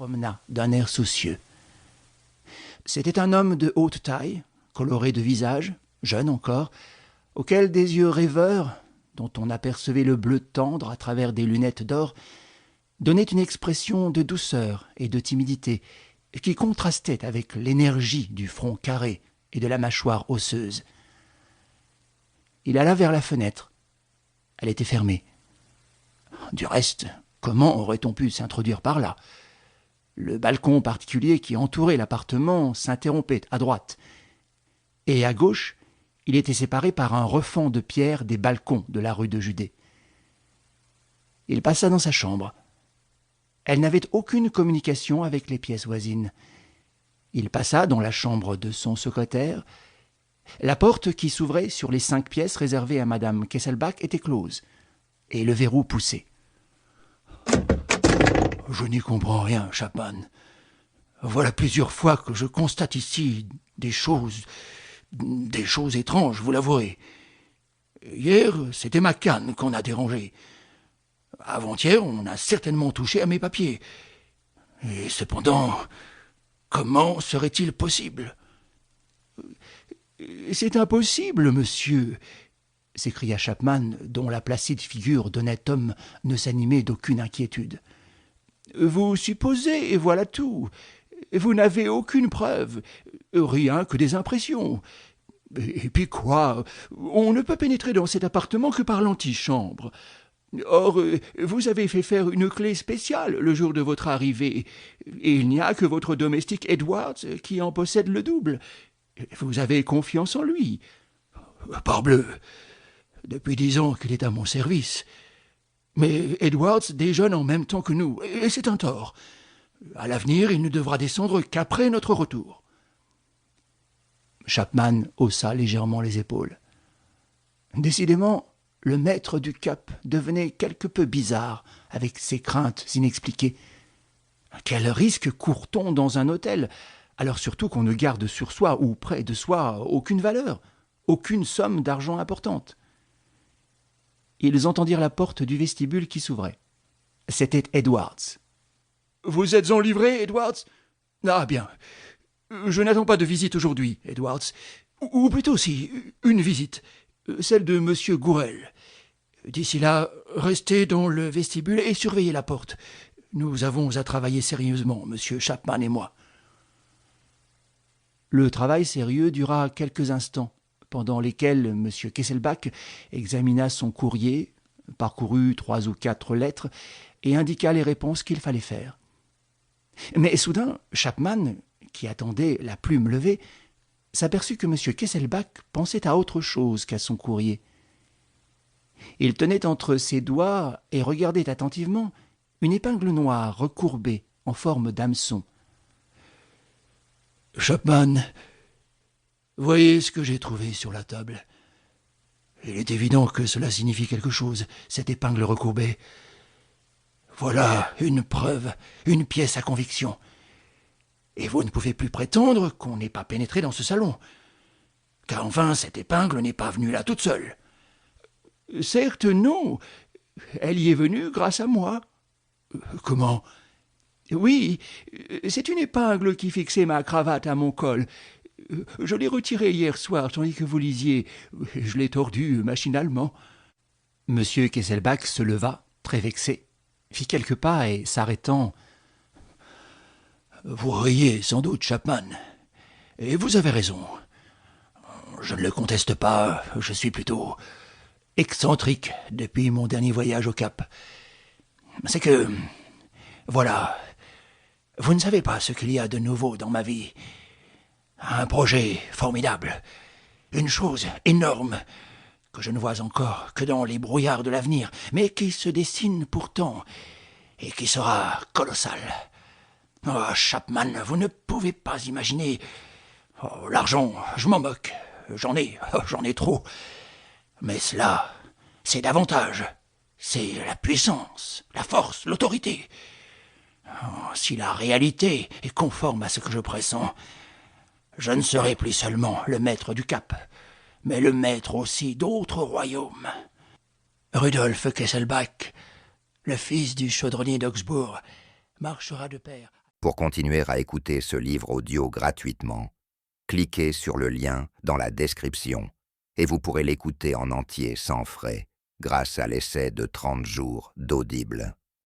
promena d'un air soucieux. C'était un homme de haute taille, coloré de visage, jeune encore, auquel des yeux rêveurs, dont on apercevait le bleu tendre à travers des lunettes d'or, donnaient une expression de douceur et de timidité qui contrastait avec l'énergie du front carré et de la mâchoire osseuse. Il alla vers la fenêtre. Elle était fermée. Du reste, comment aurait-on pu s'introduire par là ? Le balcon particulier qui entourait l'appartement s'interrompait à droite, et à gauche, il était séparé par un refend de pierre des balcons de la rue de Judée. Il passa dans sa chambre. Elle n'avait aucune communication avec les pièces voisines. Il passa dans la chambre de son secrétaire. La porte qui s'ouvrait sur les 5 pièces réservées à Madame Kesselbach était close, et le verrou poussé. « Je n'y comprends rien, Chapman. Voilà plusieurs fois que je constate ici des choses étranges, vous l'avouerez. Hier, c'était ma canne qu'on a dérangée. Avant-hier, on a certainement touché à mes papiers. Et cependant, comment serait-il possible ? »« C'est impossible, monsieur !» s'écria Chapman, dont la placide figure d'honnête homme ne s'animait d'aucune inquiétude. « Vous supposez, et voilà tout. Vous n'avez aucune preuve, rien que des impressions. Et puis quoi ? On ne peut pénétrer dans cet appartement que par l'antichambre. Or, vous avez fait faire une clé spéciale le jour de votre arrivée, et il n'y a que votre domestique Edwards qui en possède le double. Vous avez confiance en lui. Parbleu, depuis 10 ans qu'il est à mon service. Mais Edwards déjeune en même temps que nous, et c'est un tort. À l'avenir, il ne devra descendre qu'après notre retour. » Chapman haussa légèrement les épaules. Décidément, le maître du Cap devenait quelque peu bizarre avec ses craintes inexpliquées. Quel risque court-on dans un hôtel, alors surtout qu'on ne garde sur soi ou près de soi aucune valeur, aucune somme d'argent importante ? Ils entendirent la porte du vestibule qui s'ouvrait. C'était Edwards. « Vous êtes en livrée, Edwards ? Ah bien, je n'attends pas de visite aujourd'hui, Edwards. Ou plutôt si, une visite, celle de M. Gourel. D'ici là, restez dans le vestibule et surveillez la porte. Nous avons à travailler sérieusement, M. Chapman et moi. » Le travail sérieux dura quelques instants, pendant lesquels M. Kesselbach examina son courrier, parcourut 3 ou 4 lettres et indiqua les réponses qu'il fallait faire. Mais soudain, Chapman, qui attendait la plume levée, s'aperçut que M. Kesselbach pensait à autre chose qu'à son courrier. Il tenait entre ses doigts et regardait attentivement une épingle noire recourbée en forme d'hameçon. « Chapman, voyez ce que j'ai trouvé sur la table. Il est évident que cela signifie quelque chose, cette épingle recourbée. Voilà une preuve, une pièce à conviction. Et vous ne pouvez plus prétendre qu'on n'ait pas pénétré dans ce salon. Car enfin, cette épingle n'est pas venue là toute seule. »« Certes, non. Elle y est venue grâce à moi. »« Comment ? » ?»« Oui, c'est une épingle qui fixait ma cravate à mon col. Je l'ai retirée hier soir tandis que vous lisiez. Je l'ai tordue machinalement. » M. Kesselbach se leva, très vexé, fit quelques pas et, s'arrêtant, « Vous riez sans doute, Chapman, et vous avez raison. Je ne le conteste pas, je suis plutôt excentrique depuis mon dernier voyage au Cap. C'est que, voilà, vous ne savez pas ce qu'il y a de nouveau dans ma vie. Un projet formidable, une chose énorme que je ne vois encore que dans les brouillards de l'avenir, mais qui se dessine pourtant et qui sera colossal. Oh, Chapman, vous ne pouvez pas imaginer. Oh, l'argent, je m'en moque. J'en ai trop. Mais cela, c'est davantage. C'est la puissance, la force, l'autorité. Oh, si la réalité est conforme à ce que je pressens, je ne serai plus seulement le maître du Cap, mais le maître aussi d'autres royaumes. Rudolf Kesselbach, le fils du chaudronnier d'Augsbourg, marchera de pair Pour continuer à écouter ce livre audio gratuitement, cliquez sur le lien dans la description et vous pourrez l'écouter en entier sans frais grâce à l'essai de 30 jours d'Audible.